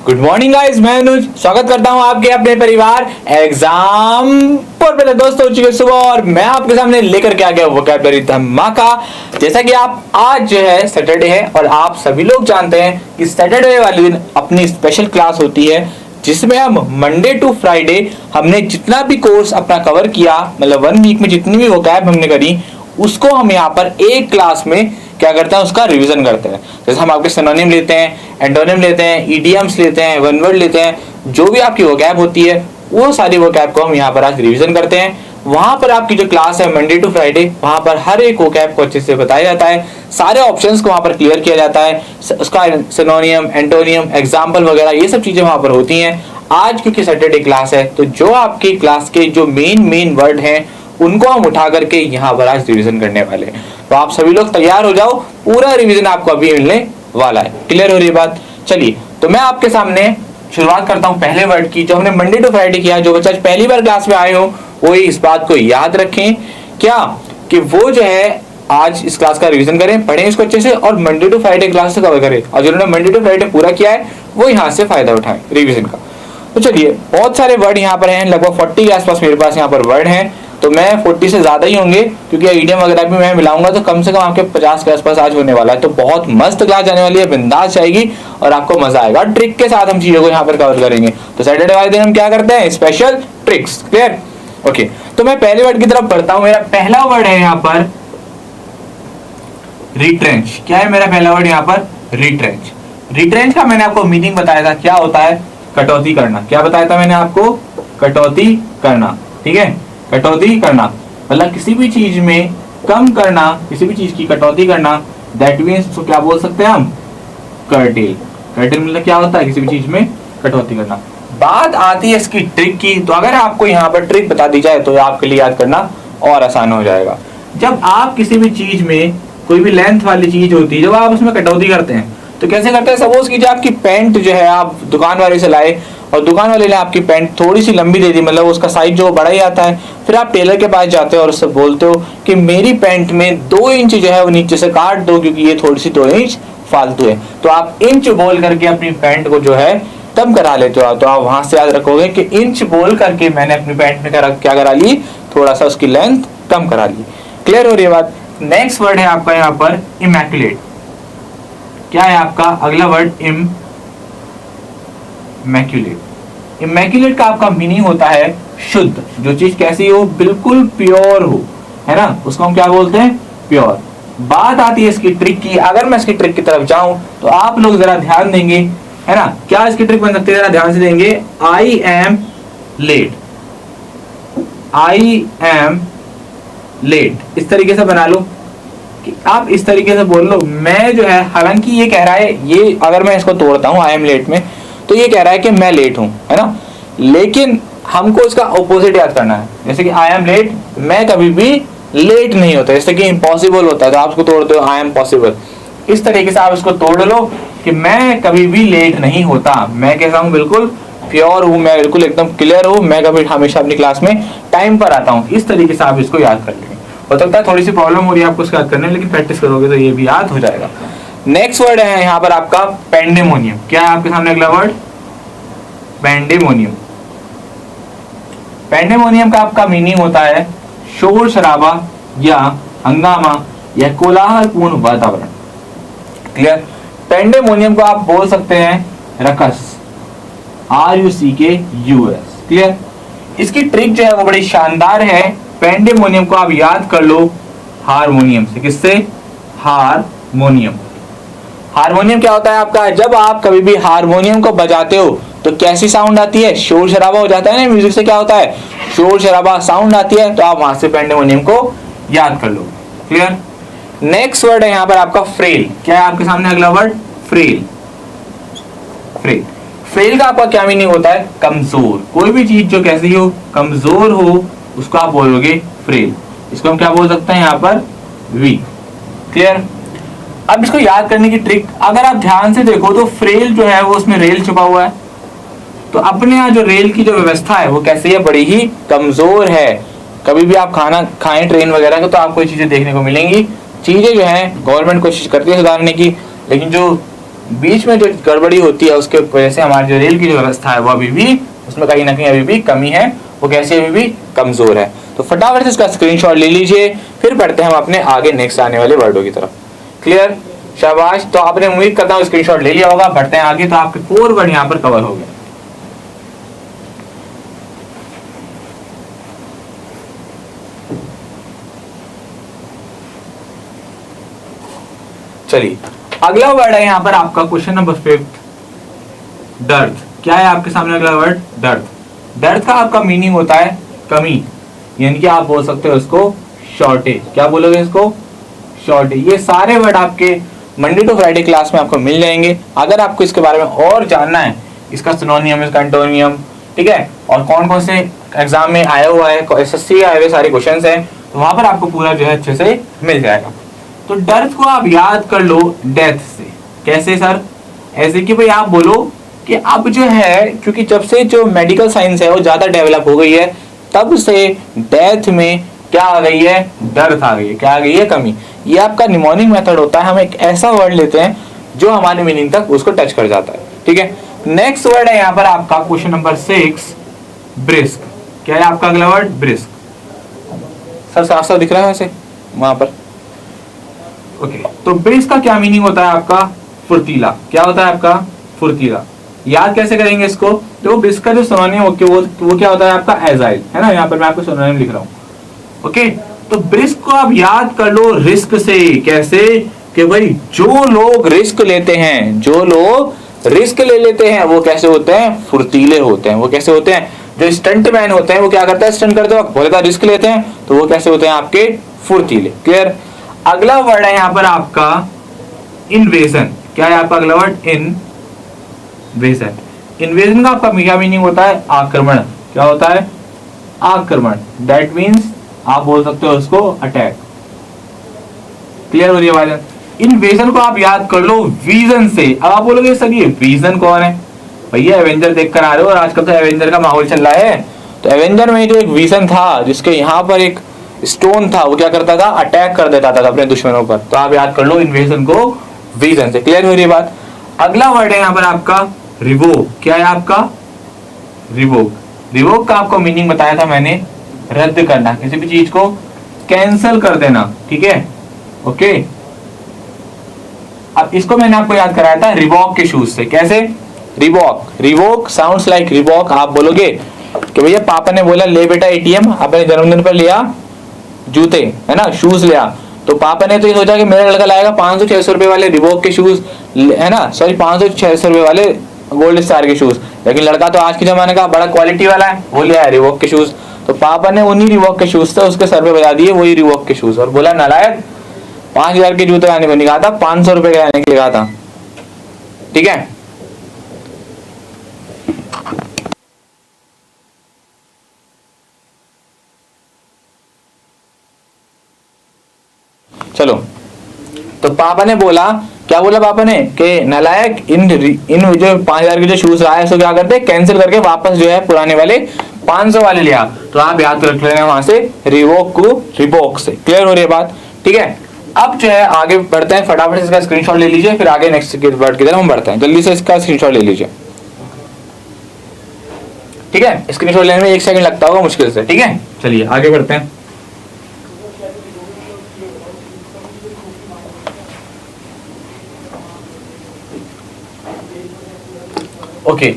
Good morning guys, मैं अनुज स्वागत करता हूं आपके अपने परिवार एग्जाम पर। पहले दोस्त हो चुके सुबह और मैं आपके सामने लेकर के आ गया वोकैबुलरी धमाका। जैसा कि आप आज जो है सैटरडे है और आप सभी लोग जानते हैं कि सैटरडे वाले दिन अपनी स्पेशल क्लास होती है जिसमें हम मंडे टू फ्राइडे हमने जितना भी कोर्स अपना कवर किया, मतलब 1 वीक में जितनी भी वोकैब हमने करी उसको हम यहाँ पर एक क्लास में क्या करते हैं, उसका रिवीजन करते हैं। जैसे हम आपके सिनोनिम लेते हैं, एंटोनिम लेते हैं, ईडियम्स लेते हैं, वन वर्ड लेते हैं, जो भी आपकी वोकैब होती है वो सारी वोकैब को हम यहाँ पर आज रिवीजन करते हैं। वहां पर आपकी जो क्लास है मंडे टू फ्राइडे, वहां पर हर एक वोकैब को अच्छे से बताया जाता है, सारे ऑप्शंस को वहां पर क्लियर किया जाता है, उसका सिनोनियम, एंटोनियम, एग्जाम्पल वगैरह ये सब चीजें वहां पर होती हैं। आज क्योंकि सैटरडे क्लास है तो जो आपकी क्लास के जो मेन वर्ड हैं उनको हम उठा करके यहाँ पर आज रिवीजन करने वाले हैं। तो आप सभी लोग तैयार हो जाओ, पूरा रिवीजन आपको अभी मिलने वाला है। क्लियर हो रही बात? चलिए तो मैं आपके सामने शुरुआत करता हूँ पहले वर्ड की, जो हमने मंडे टू फ्राइडे किया। जो बच्चा पहली बार क्लास में आए हो वो इस बात को याद रखें क्या कि वो जो है आज इस क्लास का रिवीजन करें, पढ़ें इसको अच्छे से और मंडे टू फ्राइडे क्लास से कवर करें। और जिन्होंने मंडे टू फ्राइडे पूरा किया है वो यहाँ से फायदा उठाएं रिवीजन का। तो चलिए, बहुत सारे वर्ड यहाँ पर हैं, लगभग 40 के आसपास मेरे पास यहाँ पर वर्ड हैं। तो मैं 40 से ज्यादा ही होंगे क्योंकि ईडियम वगैरह भी मैं मिलाऊंगा तो कम से कम आपके 50 के आसपास आज होने वाला है। तो बहुत मस्त क्लास जाने वाली है, बिंदास जाएगी और आपको मजा आएगा। ट्रिक के साथ हम चीजों को यहाँ पर कवर करेंगे। तो सैटरडे वाले दिन हम क्या करते हैं, स्पेशल ट्रिक्स। क्लियर? ओके, तो मैं पहले वर्ड की तरफ बढ़ता हूँ। मेरा पहला वर्ड है यहाँ पर रिट्रेंच। क्या है मेरा पहला वर्ड यहाँ पर? रिट्रेंच। रिट्रेंच का मैंने आपको मीनिंग बताया था, क्या होता है? कटौती करना। क्या बताया था मैंने आपको? कटौती करना। ठीक है, कटौती करना मतलब किसी भी चीज में कम करना, किसी भी चीज की कटौती करना। दैट मीन्स तो क्या बोल सकते हैं हम? कर्टेल। कर्टेल मतलब क्या होता है? किसी भी चीज में कटौती करना। बात आती है इसकी ट्रिक की, तो अगर आपको यहाँ पर ट्रिक बता दी जाए तो आपके लिए याद करना और आसान हो जाएगा। जब आप किसी भी चीज में, कोई भी लेंथ वाली चीज होती है, जब आप उसमें कटौती करते हैं तो कैसे करते हैं? सपोज कीजिए आपकी पैंट जो है आप दुकान वाले से लाए और दुकान वाले ने आपकी पैंट थोड़ी सी लंबी दे दी, मतलब उसका साइज जो बड़ा ही आता है। फिर आप टेलर के पास जाते हो और उससे बोलते हो कि मेरी पैंट में 2 इंच जो है वो नीचे से काट दो क्योंकि ये थोड़ी सी 2 इंच फालतू है। तो आप इंच बोल करके अपनी पैंट को जो है कम करा लेते हो। तो आप वहां से याद रखोगे कि इंच बोल करके मैंने अपनी पैंट में क्या करा ली, थोड़ा सा उसकी लेंथ कम करा ली। क्लियर हो रही है बात? नेक्स्ट वर्ड है आपका यहाँ पर इमैक्युलेट। क्या है आपका अगला वर्ड? इमैक्युलेट। इमैक्युलेट का आपका मीनिंग होता है शुद्ध। जो चीज कैसी हो? बिल्कुल प्योर हो, है ना, उसको हम क्या बोलते हैं? प्योर। बात आती है इसकी ट्रिक की। अगर मैं इसकी ट्रिक की तरफ जाऊं तो आप लोग जरा ध्यान देंगे, है ना। क्या इसकी ट्रिक बन सकती है? जरा ध्यान से देंगे। I am late. I am late इस तरीके से बना लो कि आप इस तरीके से बोल लो। मैं जो है, हालांकि ये कह रहा है, ये अगर मैं इसको तोड़ता हूँ आई एम लेट में, तो ये कह रहा है कि मैं लेट हूं, है ना। लेकिन हमको इसका ऑपोजिट याद करना है। जैसे कि आई एम लेट, मैं कभी भी लेट नहीं होता। जैसे कि इम्पॉसिबल होता है तो आप उसको तोड़ते हो आई एम पॉसिबल। इस तरीके से आप इसको तोड़ लो कि मैं कभी भी लेट नहीं होता। मैं कैसा हूँ? बिल्कुल प्योर हूँ, मैं बिल्कुल एकदम क्लियर हूँ, मैं कभी हमेशा अपनी क्लास में टाइम पर आता हूँ। इस तरीके से आप इसको याद कर लेंगे। हो सकता है थोड़ी सी प्रॉब्लम हो रही है आपको इसको याद करने में, लेकिन प्रैक्टिस करोगे तो ये भी याद हो जाएगा। नेक्स्ट वर्ड है यहाँ पर आपका पेंडेमोनियम। क्या है आपके सामने अगला वर्ड? पेंडेमोनियम। पेंडेमोनियम का आपका मीनिंग होता है शोर शराबा या हंगामा या कोलाहलपूर्ण वातावरण। क्लियर? पेंडेमोनियम को आप बोल सकते हैं रकस। RUCKUS। क्लियर? इसकी ट्रिक जो है वो बड़ी शानदार है। पेंडेमोनियम को आप याद कर लो हारमोनियम से। किससे? हारमोनियम। हारमोनियम क्या होता है आपका? जब आप कभी भी हारमोनियम को बजाते हो तो कैसी साउंड आती है? शोर शराबा हो जाता है ना। म्यूजिक से क्या होता है? शोर शराबा साउंड आती है। तो आप वहां से पेंडेमोनियम को याद कर लो। क्लियर? नेक्स्ट वर्ड है यहाँ पर आपका फ्रेल। क्या है आपके सामने अगला वर्ड? फ्रेल। फ्रेल। फ्रेल का आपका क्या मीनिंग होता है? कमजोर। कोई भी चीज जो कैसी हो, कमजोर हो, उसको आप बोलोगे फ्रेल। इसको हम क्या बोल सकते हैं यहाँ पर? वीक। क्लियर? अब इसको याद करने की ट्रिक, अगर आप ध्यान से देखो तो फ्रेल जो है वो उसमें रेल छुपा हुआ है। तो अपने यहाँ जो रेल की जो व्यवस्था है वो कैसी है? बड़ी ही कमजोर है। कभी भी आप खाना खाएं ट्रेन वगैरह का तो आपको ये चीजें देखने को मिलेंगी। चीजें जो है गवर्नमेंट कोशिश करती है सुधारने की, लेकिन जो बीच में जो गड़बड़ी होती है उसके वजह से हमारी जो रेल की जो व्यवस्था है वो अभी भी उसमें कहीं ना कहीं अभी भी कमी है, वो कैसे अभी भी कमजोर है। तो फटाफट से इसका स्क्रीनशॉट ले लीजिए, फिर पढ़ते हैं हम अपने आगे नेक्स्ट आने वाले वर्डों की तरफ। क्लियर, शाबाश। तो आपने उम्मीद करता हूँ स्क्रीनशॉट ले लिया होगा। बढ़ते हैं आगे। तो आपके 4 वर्ड यहाँ पर कवर हो गए। चलिए अगला वर्ड है यहाँ पर आपका क्वेश्चन नंबर 5, दर्द। क्या है आपके सामने अगला वर्ड? दर्द। दर्द का आपका मीनिंग होता है कमी, यानी कि आप बोल सकते हो इसको शॉर्टेज। क्या बोलोगे इसको? शॉर्टेज। ये सारे वर्ड आपके मंडे टू फ्राइडे क्लास में आपको मिल जाएंगे। अगर आपको इसके बारे में और जानना है, इसका सिनोनियम, इसका एंटोनियम, ठीक है, और कौन कौन से एग्जाम में आया हुआ है, एसएससी आए हुए सारे क्वेश्चन हैं, तो वहां पर आपको पूरा जो है अच्छे से मिल जाएगा। तो दर्द को आप याद कर लो डेथ से। कैसे सर? ऐसे कि भाई आप बोलो कि अब जो है, क्योंकि जब से जो मेडिकल साइंस है वो ज्यादा डेवलप हो गई है, तब से डेथ में क्या आ गई है? दर्द आ गई है। क्या आ गई है? कमी। ये आपका निमोनिक मेथड होता है। हम एक ऐसा वर्ड लेते हैं जो हमारे मीनिंग तक उसको टच कर जाता है, ठीक है। नेक्स्ट वर्ड है यहाँ पर आपका क्वेश्चन नंबर 6, ब्रिस्क। क्या है आपका अगला वर्ड? ब्रिस्क। सर साफ साफ दिख रहा है वैसे वहां पर? ओके। तो ब्रिस्क का क्या मीनिंग होता है आपका? फुर्तीला। क्या होता है आपका? फुर्तीला। याद कैसे करेंगे इसको? तो ब्रिस्क का जो सिनोनिम वो क्या होता है आपका? एजाइल, है ना। यहाँ पर मैं आपको सिनोनिम लिख रहा हूँ। ओके। तो ब्रिस्क को आप याद कर लो रिस्क से। कैसे? कि भाई जो लोग रिस्क लेते हैं, जो लोग रिस्क ले लेते हैं, वो कैसे होते हैं? फुर्तीले होते हैं। वो कैसे होते हैं? जो स्टंट मैन होते हैं वो क्या करता है? स्टंट करते वक्त बहुत ज्यादा रिस्क लेते हैं, तो वो कैसे होते हैं? आपके फुर्तीले। क्लियर। अगला वर्ड है यहाँ पर आपका इन्वेजन। क्या है आपका अगला वर्ड? इन्वेजन। इन्वेजन का आपका क्या मीनिंग होता है? आक्रमण। क्या होता है? आक्रमण। दैट मीन्स आप बोल सकते हो उसको अटैक। क्लियर हो रही है बात? इन्वेजन को आप याद कर लो विजन से। अब आप बोलोगे सर ये विजन कौन है? भैया एवेंजर देखकर आ रहे हो, और आजकल तो एवेंजर का माहौल चल रहा है। तो एवेंजर में जो एक विजन था, जिसके यहाँ पर एक स्टोन था, वो क्या करता था? अटैक कर देता था अपने दुश्मनों पर। तो आप याद कर लो इन्वेजन को विजन से। क्लियर हो रही है बात? अगला वर्ड है यहाँ पर आपका रिवोक। क्या है आपका? रिवोक। रिवोक का आपको मीनिंग बताया था मैंने, रद्द करना, किसी भी चीज को कैंसिल कर देना, ठीक है। ओके। अब इसको मैंने आपको याद कराया था रिवॉक के शूज से। कैसे? Revoke. Revoke sounds like revoke. आप बोलोगे कि भैया पापा ने बोला ले बेटा एटीएम, अपने जन्मदिन पर लिया जूते, है ना, शूज लिया। तो पापा ने तो ये सोचा कि मेरा लड़का लाएगा 500-600 रुपए वाले रिवॉक के शूज, है ना, सॉरी 500-600 रुपए वाले गोल्ड स्टार के शूज। लेकिन लड़का तो आज के जमाने का बड़ा क्वालिटी वाला है, वो लिया है रिवॉक के शूज। तो पापा ने उन्हीं रिवॉक के शूज से उसके सर पे बजा दिए वही रिवॉक के शूज, और बोला नालायक 5000 के जूते लाने को नहीं कहा था, 500 रुपए के लाने के लिए कहा था, ठीक है। चलो, तो पापा ने बोला, क्या बोला पापा ने कि नालायक इन जो 5000 के जो शूज आए उसको क्या करते, कैंसिल करके वापस जो है पुराने वाले 500 वाले लिया। तो आप याद रख लेना वहां से रिवोक को रिवोक से। क्लियर हो रही है बात? ठीक है। अब जो है आगे बढ़ते हैं, फटाफट इसका स्क्रीनशॉट ले लीजिए, फिर आगे नेक्स्ट वर्ड की तरफ हम बढ़ते हैं। जल्दी से इसका स्क्रीनशॉट ले लीजिए, ठीक है। स्क्रीनशॉट लेने में 1 सेकंड लगता होगा मुश्किल से, ठीक है। चलिए आगे बढ़ते हैं। ओके,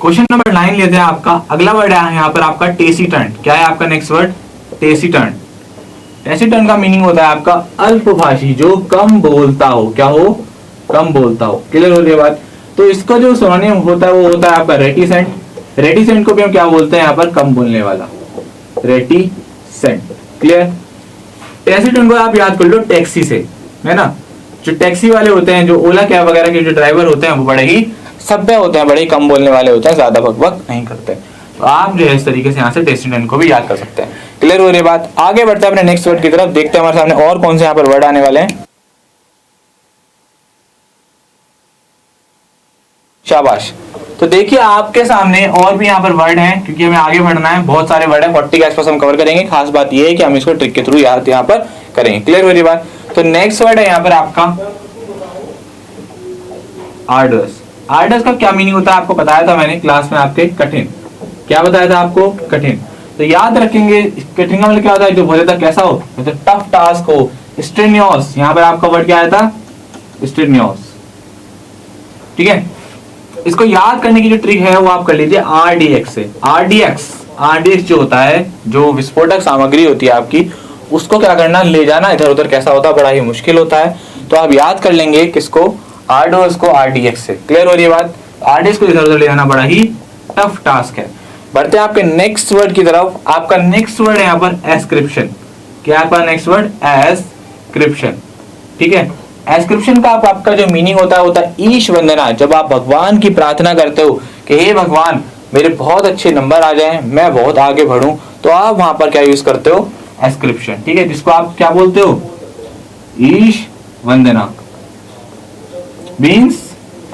क्वेश्चन नंबर 9 लेते हैं आपका। अगला वर्ड है यहाँ पर आपका टेसिटंट। क्या है आपका नेक्स्ट वर्ड? टेसिटंट। टेसिटंट का मीनिंग होता है आपका अल्पभाषी, जो कम बोलता हो। क्या हो? कम बोलता हो। क्लियर हो रही है बात? तो इसका जो सिनोनिम होता है वो होता है आपका रेटिसेंट। रेटिसेंट को भी हम क्या बोलते हैं यहाँ पर? कम बोलने वाला, रेटिसेंट। क्लियर। टेसिटंट को आप याद कर लो टैक्सी से, है ना। जो टैक्सी वाले होते हैं, जो ओला कैब वगैरह के जो ड्राइवर होते हैं, वो बड़े ही सभ्य होते हैं, बड़े ही कम बोलने वाले होते हैं, ज्यादा बकबक नहीं करते। तो आप जो है इस तरीके से यहाँ से टेसिटंट को भी याद कर सकते हैं। क्लियर हो रही है बात? आगे बढ़ते हैं अपने नेक्स्ट वर्ड की तरफ, देखते हैं हमारे सामने और कौन से यहाँ पर वर्ड आने वाले हैं। शाबाश। तो देखिए आपके सामने और भी यहाँ पर वर्ड हैं, क्योंकि हमें आगे बढ़ना है, बहुत सारे वर्ड हैं, 40 के आसपास हम कवर करेंगे। खास बात यह है कि हम इसको ट्रिक के थ्रू यहाँ पर करेंगे। क्लियर हो रही बात? तो नेक्स्ट वर्ड है यहाँ पर आपका आर्डस। आर्डस का क्या मीनिंग होता है आपको बताया था मैंने क्लास में आपके, कठिन। क्या बताया था आपको? कठिन। तो याद रखेंगे कठिन का मतलब क्या होता है? जो बहुत ज्यादा कैसा हो, मतलब टफ टास्क हो। स्ट्रेनियस, यहाँ पर आपका वर्ड क्या आया था? स्ट्रेनियस। ठीक है, इसको याद करने की जो ट्रिक है वो आप कर लीजिए आरडीएक्स से। आरडीएक्स, आरडीएक्स जो होता है, जो विस्फोटक सामग्री होती है आपकी, उसको क्या करना, ले जाना इधर उधर कैसा होता है, बड़ा ही मुश्किल होता है। तो आप याद कर लेंगे किसको? आरडोस को आरडीएक्स से। क्लियर हो रही है बात? आरडीएक्स को इधर उधर ले जाना बड़ा ही टफ टास्क है। बढ़ते हैं आपके नेक्स्ट वर्ड की तरफ। आपका नेक्स्ट वर्ड है यहाँ पर एस्क्रिप्शन। क्या आपका नेक्स्ट वर्ड? एस्क्रिप्शन। ठीक है, एस्क्रिप्शन का आपका जो मीनिंग होता है ईश वंदना। जब आप भगवान की प्रार्थना करते हो कि हे भगवान मेरे बहुत अच्छे नंबर आ जाएं, मैं बहुत आगे बढ़ूं, तो आप वहां पर क्या यूज करते हो? एस्क्रिप्शन। ठीक है, जिसको आप क्या बोलते हो? ईश वंदना मीन्स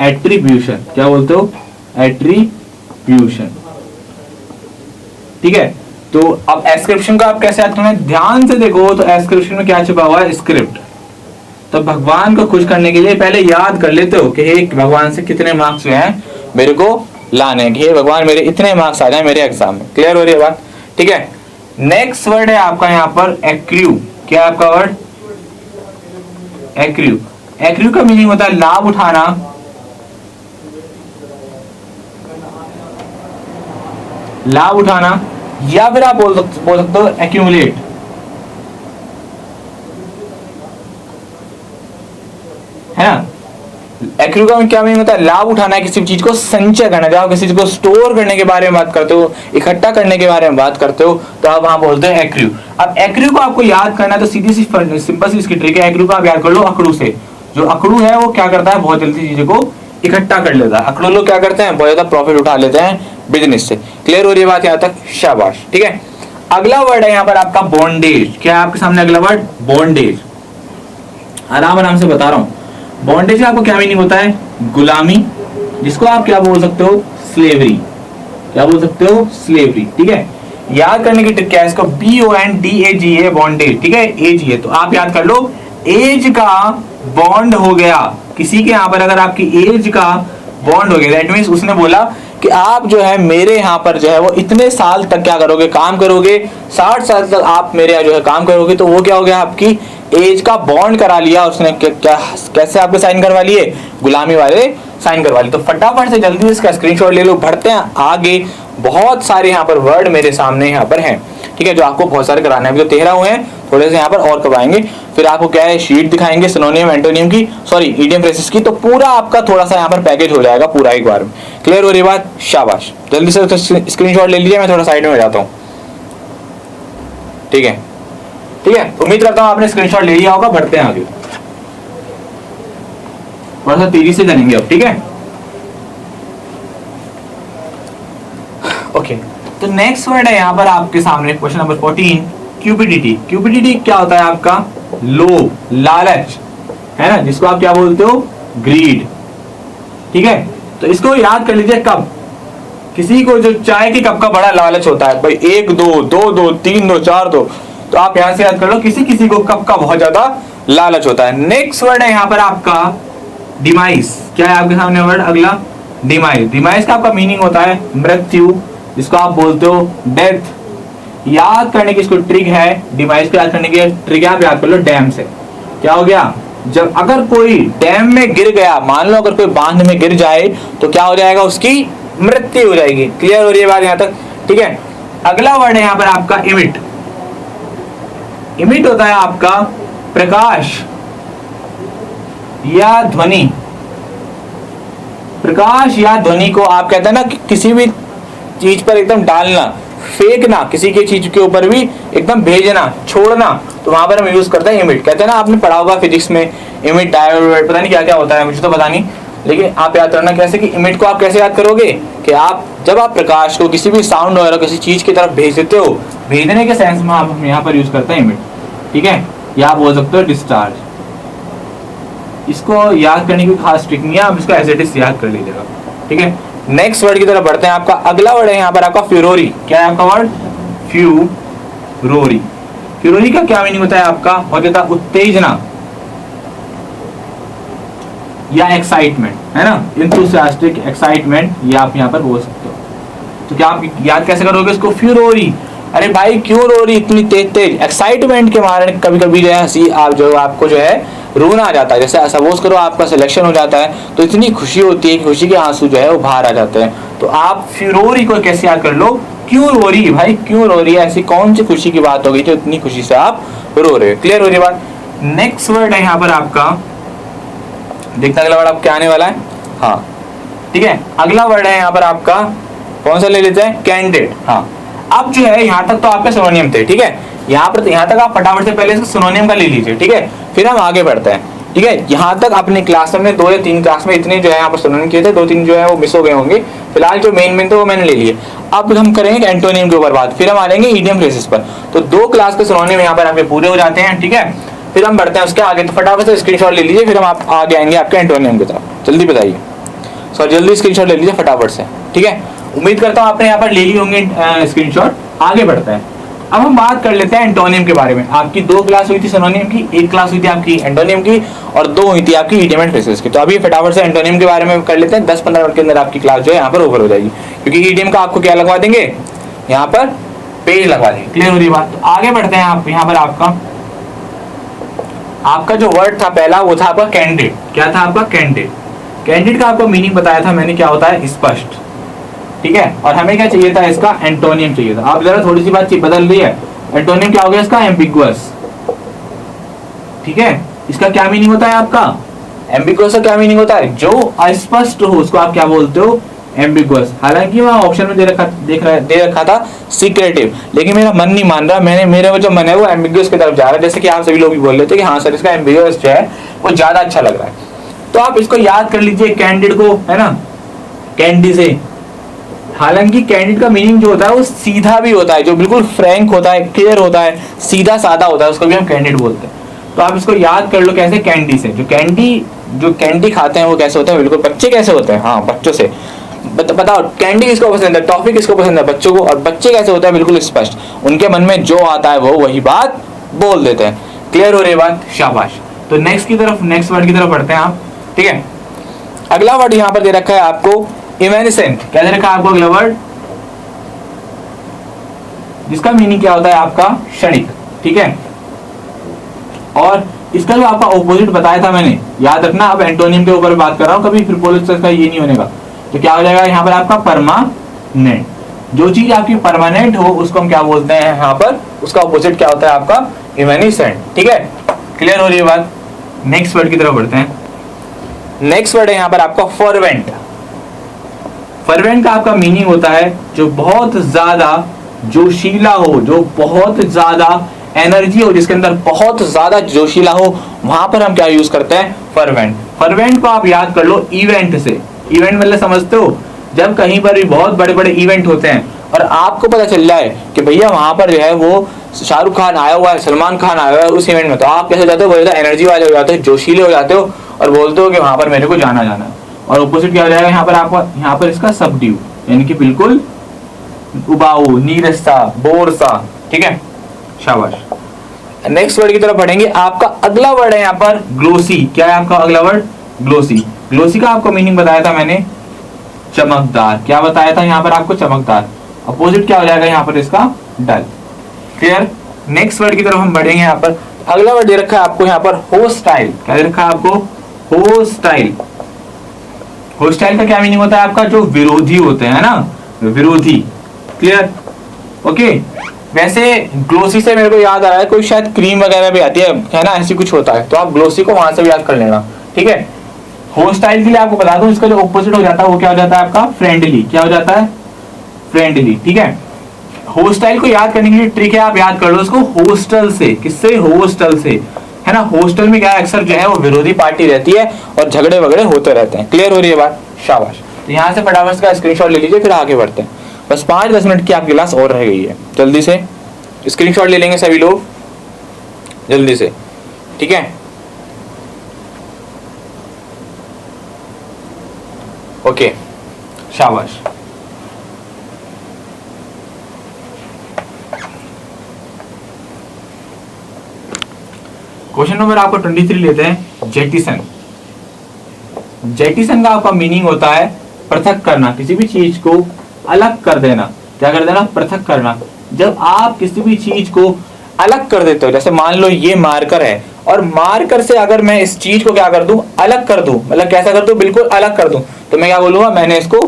एट्रीब्यूशन। क्या बोलते हो? एट्रीब्यूशन। ठीक है, तो अब एस्क्रिप्शन का आप कैसे याद करना है? ध्यान से देखो तो एस्क्रिप्शन में क्या छुपा हुआ है? स्क्रिप्ट। तो भगवान को खुश करने के लिए पहले याद कर लेते हो कि हे भगवान से कितने मार्क्स हुए हैं मेरे को लाने, कि हे भगवान मेरे इतने मार्क्स आ जाए मेरे एग्जाम में। क्लियर हो रही है बात? ठीक है, नेक्स्ट वर्ड है आपका यहाँ पर एक्रू। क्या है आपका वर्ड? एक्रू। एक्रू का मीनिंग होता है लाभ उठाना, लाभ उठाना, या फिर आप बोल सकते हो एक्यूमुलेट। है ना? एक्रू का क्या मीनिंग होता है? लाभ उठाना है, किसी चीज को संचय करना। जब आप किसी चीज को स्टोर करने के बारे में बात करते हो, इकट्ठा करने के बारे में बात करते हो, तो आप वहां बोलते हैं एक्रू। अब एक्रू को आपको याद करना है तो सीधी सी सिंपल सी इसकी ट्रिक है। एक्रू को आप याद कर लो अकड़ू से। जो अकड़ू है वो क्या करता है? बहुत जल्दी चीजों को इकट्ठा कर लेता है। अकड़ू लोग क्या करते हैं? बहुत ज्यादा प्रॉफिट उठा लेते हैं बिजनेस से। क्लियर हो रही है बात यहाँ तक? शाबाश। ठीक है, अगला वर्ड है यहाँ पर आपका बॉन्डेज। क्या है आपके सामने अगला वर्ड? बॉन्डेज। आराम आराम से बता रहा हूं। बॉन्डेज का आपको क्या मीनिंग होता है? गुलामी, जिसको आप क्या बोल सकते हो? स्लेवरी। क्या बोल सकते हो? स्लेवरी। ठीक है, याद करने की ट्रिक क्या है? इसको BONDAGE बॉन्डेज। ठीक है, एज है तो आप याद कर लो एज का बॉन्ड हो गया किसी के यहाँ पर। अगर आपकी एज का बॉन्ड हो गया दैट मीन्स उसने बोला कि आप जो है मेरे यहाँ पर जो है वो इतने साल तक क्या करोगे? काम करोगे, 60 साल तक आप मेरे यहाँ जो है काम करोगे। तो वो क्या हो गया? आपकी एज का बॉन्ड करा लिया उसने। क्या कैसे आपके साइन करवा लिए? गुलामी वाले साइन करवा लिए। तो फटाफट से जल्दी इसका स्क्रीनशॉट ले लो। बढ़ते हैं आगे, बहुत सारे यहाँ पर वर्ड मेरे सामने यहाँ पर हैं। ठीक है, जो आपको बहुत सारे कराने हैं। अभी तो 13 हुए हैं, थोड़े से यहाँ पर और करवाएंगे। फिर आपको क्या है? शीट दिखाएंगे सिनोनिम एंटोनिम की, सॉरी इडियम फ्रेजेस की। तो पूरा आपका थोड़ा सा यहाँ पर पैकेज हो जाएगा पूरा एक बार में। क्लियर हो रही बात? शाबाश। जल्दी से स्क्रीनशॉट ले लीजिए, मैं थोड़ा साइड में हो जाता हूँ। ठीक है, ठीक है, उम्मीद करता हूँ आपने स्क्रीनशॉट ले लिया होगा। बढ़ते हैं आगे, थोड़ा सा तेजी से जानेंगे अब। ठीक है, ओके। तो नेक्स्ट वर्ड है यहाँ पर आपके सामने क्वेश्चन नंबर 14, क्यूपिडिटी। क्यूपिडिटी क्या होता है आपका? लोभ, लालच, है ना, जिसको आप क्या बोलते हो? ग्रीड। ठीक है, तो इसको याद कर लीजिए कब? किसी को जो चाय के कप का बड़ा लालच होता है भाई, 1 2 2 2 3 2 4 2, तो आप यहां से याद कर लो किसी किसी को कप का बहुत ज्यादा लालच होता है। नेक्स्ट वर्ड है यहाँ पर आपका डिमाइस। क्या है आपके सामने वर्ड अगला? डिमाइस। डिमाइस का आपका मीनिंग होता है मृत्यु, जिसको आप बोलते हो डेथ। याद करने की इसको ट्रिक है, डिवाइस को याद करने की ट्रिक है, आप याद कर लो डैम से। क्या हो गया? जब अगर कोई डैम में गिर गया, मान लो अगर कोई बांध में गिर जाए तो क्या हो जाएगा? उसकी मृत्यु हो जाएगी। क्लियर हो रही है बात यहां तक? ठीक है, अगला वर्ड है यहां पर आपका इमिट। इमिट होता है आपका प्रकाश या ध्वनि। प्रकाश या ध्वनि को आप कहते हैं ना कि किसी भी चीज पर एकदम डालना, फेंकना, किसी की चीज के ऊपर भी एकदम भेजना, छोड़ना, तो वहां पर हम यूज करते हैं इमिट। कहते हैं ना, आपने पढ़ा होगा फिजिक्स में इमिट, डायोड, पता नहीं क्या क्या होता है, मुझे तो पता नहीं, लेकिन आप याद करना कैसे कि इमिट को आप कैसे याद करोगे कि आप जब आप प्रकाश को किसी भी साउंड वगैरह किसी चीज की तरफ भेज देते हो, भेजने के सेंस में आप यहाँ पर यूज करते हैं इमिट। ठीक है, या आप बोल सकते हो डिस्चार्ज। इसको याद करने की खास ट्रिक नहीं है, आप इसको एज इट इज याद कर लीजिएगा। ठीक है, नेक्स्ट वर्ड की तरफ बढ़ते हैं। आपका अगला वर्ड है यहाँ पर आपका फ्यूरोरी। क्या है आपका वर्ड? फ्यूरोरी। फ्यूरोरी का क्या मीनिंग होता है आपका? बहुत ज्यादा उत्तेजना, या एक्साइटमेंट, है ना, इंथुसियास्टिक, एक्साइटमेंट, ये आप यहाँ पर बोल सकते हो। तो क्या आप याद कैसे करोगे इसको? फ्यूरोरी। अरे भाई क्यों रो रही इतनी तेज तेज? एक्साइटमेंट के मारे कभी कभी जो है हंसी आप जो आपको जो है रोना आ जाता है। जैसे सपोज करो आपका सिलेक्शन हो जाता है तो इतनी खुशी होती है कि खुशी के आंसू जो है वो बाहर आ जाते हैं। तो आप फ्यूरोरी को कैसे याद कर लो? क्यों रो रही भाई, क्यों रो रही है? ऐसी कौन सी खुशी की बात हो गई जो इतनी खुशी से आप रो रहे हो? क्लियर हो रही बात? नेक्स्ट वर्ड है यहाँ पर आपका, देखते अगला वर्ड आप क्या आने वाला है। हाँ ठीक है, अगला वर्ड है यहाँ पर आपका कौन सा ले लेते हैं? कैंडिड। हाँ अब जो है यहाँ तक तो आपके सिनोनियम थे, ठीक है, यहाँ तक आप फटाफट से पहले इसको सिनोनियम का ले लीजिए, ठीक है, फिर हम आगे बढ़ते हैं। ठीक है, यहाँ तक अपने क्लास में 2 या 3 क्लास में इतने जो है यहाँ पर सिनोनिम किए थे, 2-3 जो है वो मिस हो गए होंगे। फिलहाल जो मेन थे वो मैंने ले लिए। अब हम करेंगे एंटोनियम के ऊपर बात, फिर हम आ जाएंगे ईडियम फ्रेजेस पर। तो 2 क्लास के सिनोनिम यहाँ पर आपके पूरे हो जाते हैं, ठीक है। फिर हम बढ़ते हैं उसके आगे, तो फटाफट से स्क्रीनशॉट ले लीजिए, फिर हम आप आगे आएंगे आपके एंटोनियम की तरफ। जल्दी बताइए, जल्दी स्क्रीनशॉट ले लीजिए फटाफट से, ठीक है। उम्मीद करता हूँ आपने यहाँ पर ले ली होंगे स्क्रीनशॉट। आगे बढ़ते हैं, अब हम बात कर लेते हैं एंटोनियम के बारे में। आपकी 2 क्लास हुई थी सिनोनिम की, 1 क्लास हुई थी आपकी एंटोनियम की, और 2 हुई थी आपकी ईडियम एंड फ्रेजेस की। तो अभी फटाफट से एंटोनियम के बारे में कर लेते हैं। 10-15 मिनट के अंदर आपकी क्लास जो है यहाँ पर ओवर हो जाएगी, क्योंकि ईडियम का आपको क्या लगवा देंगे, यहाँ पर पेज लगवा देंगे। क्लियर हो रही बात? तो आगे बढ़ते हैं। आप यहाँ पर आपका जो वर्ड था पहला वो था आपका कैंडिड। क्या था आपका? कैंडिड। कैंडिड का आपको मीनिंग बताया था मैंने, क्या होता है? स्पष्ट, ठीक है। और हमें क्या चाहिए था? इसका एंटोनियम चाहिए था। आप जरा थोड़ी सी बात बदल रही है। एंटोनियम क्या हो गया इसका? एम्बिगुअस, ठीक है। इसका क्या मीनिंग होता है आपका? एम्बिगुअस का क्या मीनिंग होता है? जो अस्पष्ट हो उसको आप क्या बोलते हो? एम्बिगुअस। हालांकि वहां ऑप्शन में दे रखा था सीक्रेटिव, लेकिन मेरा मन नहीं मान रहा। मेरा जो मन है वो एम्बिगुअस की तरफ जा रहा है। जैसे कि आप सभी लोग भी बोल रहे थे कि हाँ सर इसका एम्बिगुअस जो है वो ज्यादा अच्छा लग रहा है। तो आप इसको याद कर लीजिए कैंडिड को, है ना, कैंडी से। हालांकि कैंडिड का मीनिंग जो होता है वो सीधा भी होता है, जो बिल्कुल फ्रैंक होता है, क्लियर होता है, सीधा साधा होता है, उसको भी हम कैंडिड बोलते हैं। तो आप इसको याद कर लो कैसे? कैंडी से। जो कैंडी खाते हैं वो कैसे होते हैं? बिल्कुल बच्चे कैसे होते हैं? हाँ बच्चों से। बताओ कैंडी किसको पसंद है? टॉफी किसको पसंद है? बच्चों को। और बच्चे कैसे होते हैं? बिल्कुल स्पष्ट, उनके मन में जो आता है वो वही बात बोल देते हैं। क्लियर हो रही बात? शाबाश। तो नेक्स्ट वर्ड की तरफ बढ़ते हैं आप, ठीक है। अगला वर्ड यहाँ पर दे रखा है आपको इमेनिसेंट। क्या दे रखा है आपको अगला वर्ड? जिसका मीनिंग क्या होता है आपका? क्षणिक, ठीक है। और इसका जो आपका ऑपोजिट बताया था मैंने, याद रखना। अब एंटोनियम के ऊपर बात कर रहा हूं, कभी प्रीपोजिशन का ये नहीं होने का। तो क्या हो जाएगा यहाँ पर आपका? परमानेंट। जो चीज आपकी परमानेंट हो उसको हम क्या बोलते हैं यहाँ पर? उसका ऑपोजिट क्या होता है आपका? इमेनिसेंट, ठीक है। क्लियर हो रही है बात? नेक्स्ट वर्ड की तरफ बढ़ते हैं। नेक्स्ट वर्ड है यहाँ पर आपका फर्वेंट। फर्वेंट का आपका मीनिंग होता है जो बहुत ज्यादा जोशीला हो, जो बहुत ज्यादा एनर्जी हो, जिसके अंदर बहुत ज्यादा जोशीला हो, वहां पर हम क्या यूज करते हैं? फर्वेंट। फर्वेंट को आप याद कर लो इवेंट से। इवेंट मतलब समझते हो? जब कहीं पर भी बहुत बड़े बड़े इवेंट होते हैं और आपको पता चल जाए कि भैया वहां पर जो है वो शाहरुख खान आया हुआ है, सलमान खान आया हुआ है उस इवेंट में, तो आप कैसे जाते हो? बहुत ज्यादा एनर्जी वाले हो जाते हो, जोशीले हो जाते हो और बोलते हो कि वहां पर मेरे को जाना है। और ऑपोजिट क्या हो जाएगा यहाँ पर आपका? यहाँ पर इसका सबड्यू, यानी कि बिल्कुल उबाऊ, नीरस सा, बोर सा, ठीक है। शाबाश। नेक्स्ट वर्ड की तरफ बढ़ेंगे। आपका अगला वर्ड है यहाँ पर ग्लोसी। क्या है आपका अगला वर्ड? ग्लोसी। ग्लोसी का आपको मीनिंग बताया था मैंने, चमकदार। क्या बताया था यहाँ पर आपको? चमकदार। अपोजिट क्या हो जाएगा यहाँ पर इसका? डल। क्लियर? नेक्स्ट वर्ड की तरफ हम बढ़ेंगे। यहाँ पर अगला वर्ड दे रखा है आपको यहाँ पर होस्टाइल। क्या दे रखा है आपको? होस्टाइल। होस्टाइल का क्या मीनिंग होता है आपका? जो विरोधी होते हैं ना, विरोधी। क्लियर? ओके। वैसे ग्लोसी से मेरे को याद आ रहा है कोई शायद क्रीम वगैरह भी आती है ना, ऐसी कुछ होता है, तो आप ग्लोसी को वहां से भी याद कर लेना, ठीक है। होस्टाइल के लिए आपको बता दूं इसका जो ऑपोजिट हो जाता है वो क्या हो जाता है आपका? फ्रेंडली। क्या हो जाता है? फ्रेंडली, ठीक है। होस्टाइल को याद करने के लिए ट्रिक है, आप याद कर लो इसको होस्टल से। किससे? होस्टल से, है ना। होस्टल में क्या अक्सर जो है वो विरोधी पार्टी रहती है और झगड़े वगड़े होते रहते हैं। क्लियर हो रही है बात? शाबाश। तो यहाँ से फटाफट का स्क्रीनशॉट ले लीजिए, फिर आगे बढ़ते हैं। बस 5-10 मिनट की आपकी क्लास और रह गई है, जल्दी से स्क्रीनशॉट ले लेंगे सभी लोग, जल्दी से, ठीक है। ओके, शाबाश। क्वेश्चन नंबर आपको 23 लेते हैं। जेटिसन। जेटिसन का आपका मीनिंग होता है पृथक करना, किसी भी चीज को अलग कर देना। क्या कर देना? पृथक करना। जब आप किसी भी चीज को अलग कर देते हो, जैसे मान लो ये मार्कर है और मार्कर से अगर मैं इस चीज को क्या कर दूं, अलग कर दूं, मतलब कैसा कर दूं, बिल्कुल अलग कर दूं, तो मैं क्या बोलूंगा, मैंने इसको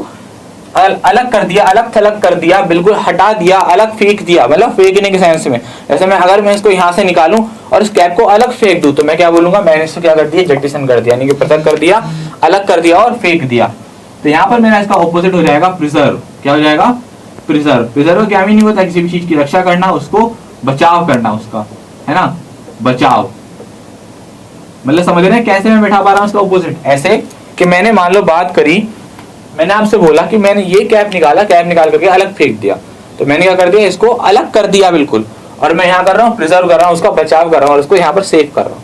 अलग कर दिया, अलग थलग कर दिया, बिल्कुल हटा दिया, अलग फेंक दिया, मतलब फेंकने के सेंस में। जैसे मैं अगर मैं इसको यहाँ से निकालूं और इस कैप को अलग फेंक दूं, तो मैं क्या बोलूंगा, मैंने इसको क्या कर दिया, जेटिसन कर दिया, यानी कि पृथक कर दिया, अलग कर दिया और फेंक दिया। तो यहाँ पर मेरा इसका ऑपोजिट हो जाएगा प्रिजर्व। क्या हो जाएगा? प्रिजर्व। प्रिजर्व क्या मीनिंग होता है? किसी भी चीज की रक्षा करना, उसको बचाव करना, उसका, है ना, बचाव। मतलब समझ रहे हैं कैसे मैं बैठा पा रहा हूँ इसका ऑपोजिट? ऐसे कि मैंने मान लो बात करी, मैंने आपसे बोला कि मैंने ये कैप निकाला, कैप निकाल करके अलग फेंक दिया, तो मैंने क्या कर दिया, इसको अलग कर दिया बिल्कुल, और मैं यहाँ कर रहा हूँ प्रिजर्व कर रहा हूँ, उसका बचाव कर रहा हूँ और उसको यहाँ पर सेव कर रहा हूँ।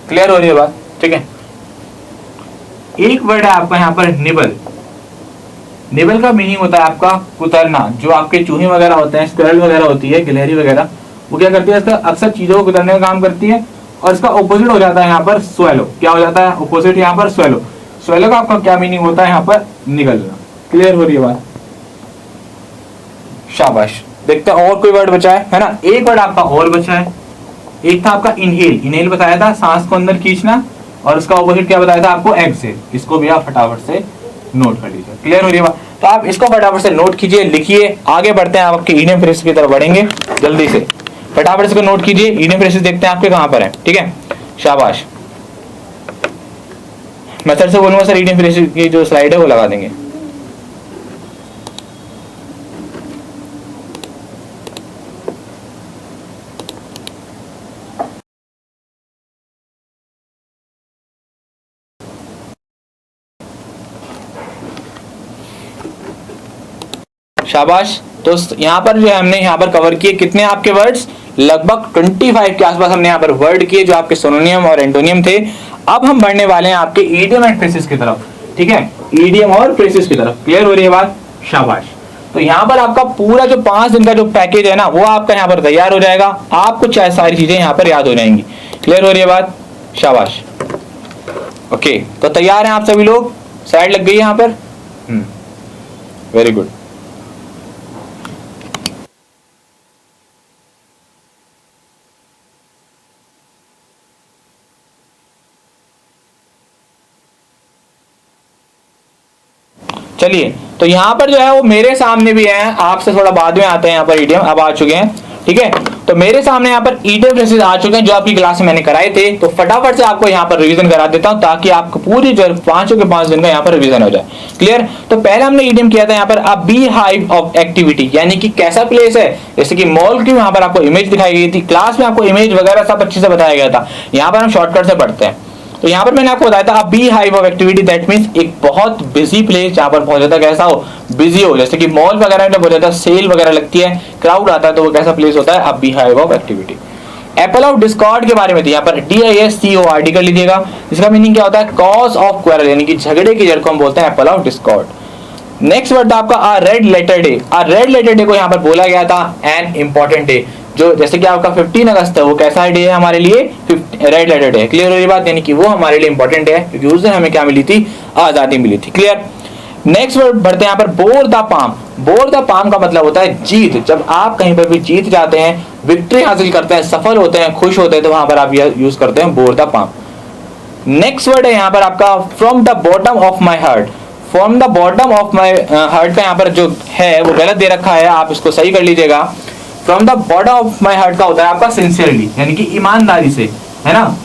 क्लियर हो रही है बात? ठीक है। एक वर्ड है आपका यहाँ पर निबल। निबल का मीनिंग होता है आपका कुतरना। जो आपके चूहे वगैरह होते हैं, स्क्विरल वगैरह होती है, गिलहरी वगैरह, वो क्या करती है, इसका अक्सर चीजों को कुतरने का काम करती है। और इसका ऑपोजिट हो जाता है यहाँ पर स्वेलो। क्या हो जाता है ऑपोजिट यहाँ पर? स्वेलो। स्वेलो का आपका क्या मीनिंग होता है यहाँ पर? निगलना। क्लियर हो रही है बात? शाबाश। देखते हैं और कोई वर्ड बचा है ना? एक वर्ड आपका और बचा है। एक था आपका इनहेल। इनहेल बताया था सांस को अंदर खींचना, और उसका ऑपोजिट क्या बताया था आपको? एक्सहेल। इसको भी आप फटाफट से नोट कर लीजिए। क्लियर हो रही है बात? तो आप इसको फटाफट से नोट कीजिए, लिखिए। आगे बढ़ते हैं, आप आपके इडियम फ्रेज की तरफ बढ़ेंगे। जल्दी से फटाफट इसको नोट कीजिए। इडियम फ्रेजेस देखते हैं आपके कहां पर है। ठीक है, शाबाश। मैं सर से बोलूंगा, सर इडियम फ्रेजेस की जो स्लाइड है वो लगा देंगे। शाबाश। तो यहाँ पर जो है हमने यहाँ पर कवर किए कितने आपके वर्ड्स? लगभग 25 के आसपास हमने यहाँ पर वर्ड किए जो आपके सिनोनियम और एंटोनियम थे। अब हम बढ़ने वाले हैं आपके ईडियम एंड फ्रेजेस की तरफ। ठीक है, ईडियम और फ्रेजेस की तरफ। क्लियर हो रही है बात? शाबाश। तो यहाँ पर आपका पूरा जो 5 दिन का जो पैकेज है ना, वो आपका यहाँ पर तैयार हो जाएगा। आपको चाहे सारी चीजें यहाँ पर याद हो जाएंगी। क्लियर हो रही है बात? शाबाश। ओके, तो तैयार हैं आप सभी लोग? साइड लग गई है यहाँ पर? Very good. चलिए, तो यहाँ पर जो है वो मेरे सामने भी है, आपसे थोड़ा बाद में आते हैं। यहाँ पर ईडियम अब आ चुके हैं। ठीक है, तो मेरे सामने यहाँ पर ईडियम फ्रेजेस आ चुके हैं जो आपकी क्लास में मैंने कराए थे। तो फटाफट से आपको यहाँ पर रिवीजन करा देता हूँ, ताकि आपको पूरी जो 5 के 5 दिन का यहाँ पर रिवीजन हो जाए। क्लियर? तो पहले हमने ईडियम किया था यहाँ पर अ बी हाइव ऑफ एक्टिविटी, यानी कि कैसा प्लेस है, जैसे कि मॉल की यहाँ पर आपको इमेज दिखाई गई थी। क्लास में आपको इमेज वगैरह सब अच्छे से बताया गया था। यहाँ पर हम शॉर्टकट से पढ़ते हैं। तो यहाँ पर मैंने आपको बताया था a bee hive of activity, that means एक बहुत बिजी प्लेस जहाँ पर बहुत ज्यादा कैसा हो, बिजी हो। जैसे कि मॉल वगैरह में बहुत ज्यादा सेल वगैरह लगती है, क्राउड आता है, तो वो कैसा प्लेस होता है? A bee hive of activity. Apple of discord के बारे में थी, यहाँ पर DISCORD कर लीजिएगा। इसका मीनिंग क्या होता है? कॉज ऑफ क्वेरल, यानी कि झगड़े की जड़ को हम बोलते हैं Apple of Discord. Next word था आपका अ रेड लेटर डे। अ रेड लेटर डे को यहाँ पर बोला गया था एन इंपॉर्टेंट डे। जो जैसे कि आपका 15 अगस्त है, वो कैसा डे है हमारे लिए? Red letter day. क्लियर हो रही बात? यानी कि वो हमारे लिए इंपॉर्टेंट डे है, क्योंकि उस दिन हमें क्या मिली थी? आजादी मिली थी। क्लियर? नेक्स्ट वर्ड बढ़ते हैं यहाँ पर bore the palm. Bore the palm का मतलब होता है जीत। जब आप कहीं पर भी जीत जाते हैं, विक्ट्री हासिल करते हैं, सफल होते हैं, खुश होते हैं, तो वहां पर आप यूज करते हैं bore the palm. Next word है यहाँ पर आपका from the bottom of my heart. From the bottom of my heart का यहाँ पर जो है वो गलत दे रखा है, आप इसको सही कर लीजिएगा। From the bottom of my heart का होता है आपका सिंसियरली, यानी कि ईमानदारी से, है ना।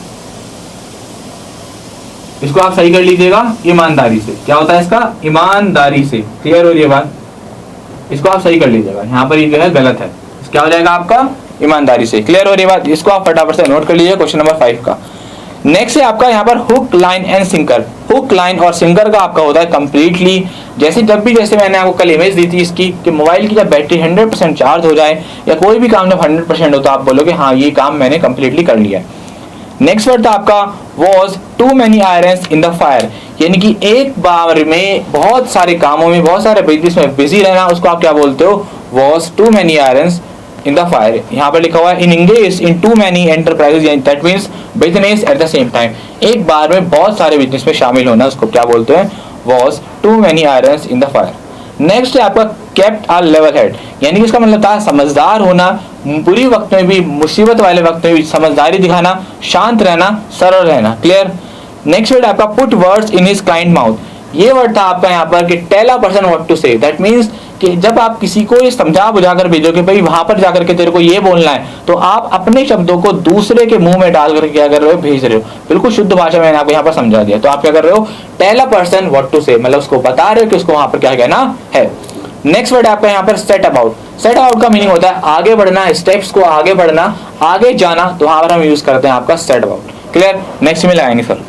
इसको आप सही कर लीजिएगा, ईमानदारी से। क्या होता है इसका? ईमानदारी से। क्लियर हो रही है बात? इसको आप सही कर लीजिएगा, यहाँ पर ये जो है गलत है। क्या हो जाएगा आपका? ईमानदारी से। क्लियर हो रही है बात? इसको आप फटाफट से नोट कर लीजिए, क्वेश्चन नंबर 5 का। नेक्स्ट है आपका यहाँ पर hook, line and sinker. Hook, line और सिंकर का आपका होता है कंप्लीटली। जैसे जैसे मैंने आपको कल इमेज दी थी इसकी, कि मोबाइल की जब बैटरी 100% चार्ज हो जाए, या कोई भी काम जब 100% हो, तो आप बोलोगे हाँ ये काम मैंने कंप्लीटली कर लिया है। नेक्स्ट वर्ड था आपका was too many irons in the fire, यानी कि एक बार में बहुत सारे कामों में, बहुत सारे बिजनेस में बिजी रहना, उसको आप क्या बोलते हो? Was too many irons in the fire, यहाँ पर लिखा हुआ है in engage in too many enterprises, that means business at the same time, एक बार में बहुत सारे बिजनेस में शामिल होना, उसको क्या बोलते हैं, was too many irons in the fire. Next है आपका केप्ट अ लेवल हेड, यानी कि इसका मतलब था समझदार होना, बुरी वक्त में भी, मुसीबत वाले वक्त में भी समझदारी दिखाना, शांत रहना, सरल रहना। क्लियर। नेक्स्ट वर्ड आपका put words in his kind mouth, ये वर्ड था आपका यहाँ पर कि tell a person what to say, that means कि जब आप किसी को ये समझा बुझा कर भेजो कि भाई वहां पर जाकर के तेरे को ये बोलना है, तो आप अपने शब्दों को दूसरे के मुंह में डाल कर क्या कर रहे हो, भेज रहे हो। बिल्कुल शुद्ध भाषा में मैंने आपको यहाँ पर समझा दिया। तो आप क्या कर रहे हो, tell a person what to say, मतलब उसको बता रहे हो कि उसको वहां पर क्या कहना है। नेक्स्ट वर्ड आपका यहाँ पर सेट अबाउट, सेट अबाउट का मीनिंग होता है आगे बढ़ना, स्टेप्स को आगे बढ़ना, आगे जाना, तो वहां पर हम यूज करते हैं आपका सेट अबाउट। क्लियर। नेक्स्ट में लगाएंगे सर।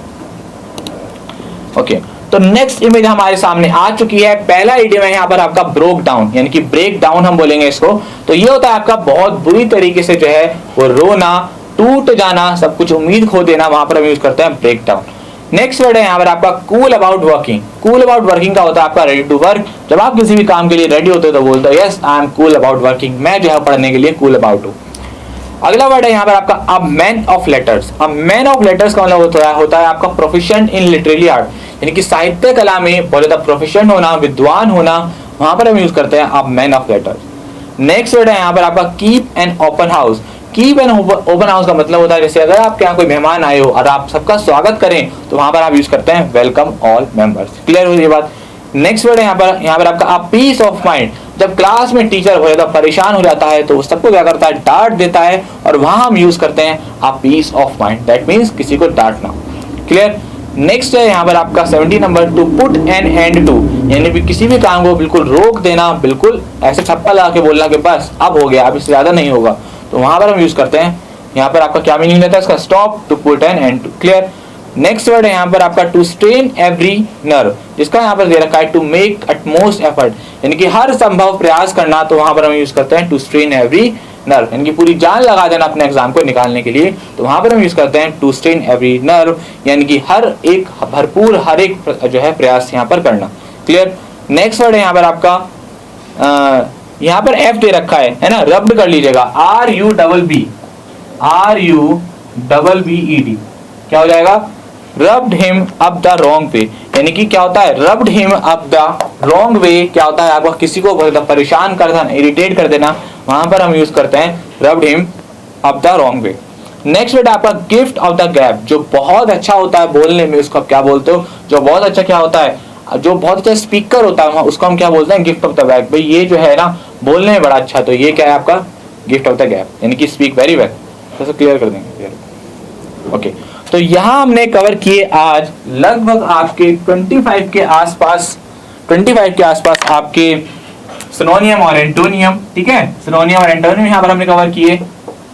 ओके, तो नेक्स्ट इमेज हमारे सामने आ चुकी है। पहला इडियम है यहाँ पर आपका ब्रोक डाउन, यानी कि ब्रेक डाउन हम बोलेंगे इसको। तो ये होता है आपका बहुत बुरी तरीके से जो है वो रोना, टूट जाना, सब कुछ उम्मीद खो देना, वहां पर हम यूज करते हैं ब्रेक डाउन। नेक्स्ट वर्ड है यहाँ पर आपका cool about working. Cool about working का होता है आपका रेडी टू वर्क, जब आप किसी भी काम के लिए रेडी होते हो तो बोलते हो yes I am cool about working, मैं जो है पढ़ने के लिए कूल अबाउट हूँ। अगला वर्ड है यहाँ पर आपका a man of letters. A man of letters का मतलब होता है आपका प्रोफिशिएंट इन लिटरेरी आर्ट, यानी कि साहित्य कला में बहुत ज्यादा प्रोफिशिएंट होना, विद्वान होना, वहां पर हम यूज करते हैं a man of letters. Next word है यहाँ पर आपका keep an open house. Keep an open house का मतलब होता है जैसे अगर आपके यहाँ कोई मेहमान आए हो और आप सबका स्वागत करें तो वहां पर आप यूज करते हैं वेलकम ऑल मेंबर्स। क्लियर हुई ये बात। नेक्स्ट वर्ड है यहाँ पर आपका पीस ऑफ माइंड। जब क्लास में टीचर बहुत ज्यादा परेशान हो जाता है तो सबको क्या करता है, डांट देता है, और वहां हम यूज करते हैं a piece of mind, that means किसी को डांटना। क्लियर। नेक्स्ट है यहाँ पर आपका 70 number to put an end to, यानी कि किसी भी काम को बिल्कुल रोक देना, बिल्कुल ऐसे थप्पा लगा के बोलना कि बस अब हो गया, अब इससे ज्यादा नहीं होगा, तो वहां पर हम यूज करते हैं। यहाँ पर आपका क्या मीनिंग रहता है इसका, stop, to put an end to. Clear. Next word है यहाँ पर आपका टू स्ट्रेन एवरी नर्व, जिसका यहाँ पर दे रखा है टू मेक अटमोस्ट एफर्ट, यानी कि हर संभव प्रयास करना, तो वहां पर हम यूज करते हैं टू स्ट्रेन एवरी नर्व, यानी कि पूरी जान लगा देना अपने एग्जाम को निकालने के लिए, तो वहां पर हम यूज करते हैं टू स्ट्रेन एवरी नर्व, यानी कि हर एक भरपूर हर एक जो है प्रयास यहाँ पर करना। क्लियर। नेक्स्ट वर्ड है यहाँ पर आपका यहाँ पर एफ दे रखा है ना, रब्ड कर लीजिएगा, R U double B E D, क्या हो जाएगा, rubbed him up the wrong way, यानी कि क्या होता है, rubbed him up the wrong way, क्या होता है आपको किसी को परेशान कर देना, इरिटेट कर देना, वहां पर हम यूज करते हैं rubbed him up the wrong way. Next word आपका गिफ्ट ऑफ द गैप, जो बहुत अच्छा होता है बोलने में, उसको आप क्या बोलते हो, जो बहुत अच्छा क्या होता है, जो बहुत अच्छा स्पीकर होता है उसको हम क्या बोलते हैं, गिफ्ट ऑफ द गैप। भाई ये जो है ना बोलने में बड़ा अच्छा, तो ये क्या है आपका गिफ्ट ऑफ द गैप, यानी कि स्पीक वेरी वेल। तो क्लियर कर देंगे। ओके, तो यहाँ हमने कवर किए आज लगभग आपके 25 के आसपास आपके सिनोनियम और एंटोनियम। ठीक है, सिनोनियम और एंटोनियम यहाँ पर हमने कवर किए,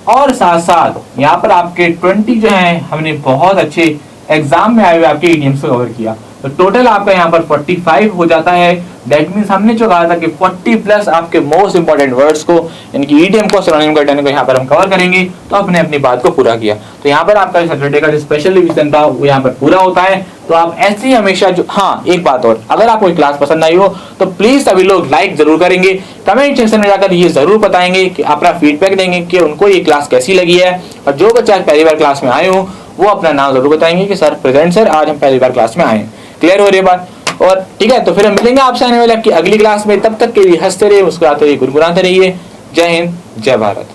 और साथ साथ यहाँ पर आपके 20 जो है हमने बहुत अच्छे एग्जाम में आए हुए आपके इडियम्स को कवर किया। तो टोटल आपका यहाँ पर 45 हो जाता है। दैट मींस हमने जो कहा था कि 40 प्लस आपके मोस्ट इंपॉर्टेंट वर्ड्स को, यानी कि ईडियम को, सिनोनिम को, एंटोनिम को यहाँ पर हम कवर करेंगे। तो आपने अपनी बात को पूरा किया। तो यहाँ पर आपका सैटरडे का जो स्पेशल रिवीजन था वो यहाँ पर पूरा होता है। तो आप ऐसे ही हमेशा जो, हाँ एक बात और, अगर आपको कोई क्लास पसंद आई हो तो प्लीज सभी लोग लाइक जरूर करेंगे, कमेंट सेक्शन में जाकर ये जरूर बताएंगे कि अपना फीडबैक देंगे कि उनको ये क्लास कैसी लगी है। और जो बच्चा पहली बार क्लास में आए हो वो अपना नाम जरूर बताएंगे कि सर प्रेजेंट सर, आज हम पहली बार क्लास में आए हैं। क्लियर हो रही है बात। और ठीक है, तो फिर हम मिलेंगे आपसे आने वाले आपकी अगली क्लास में। तब तक के लिए हंसते रहिए, मुस्कुराते रहिए, गुनगुनाते रहिए। जय हिंद, जय भारत।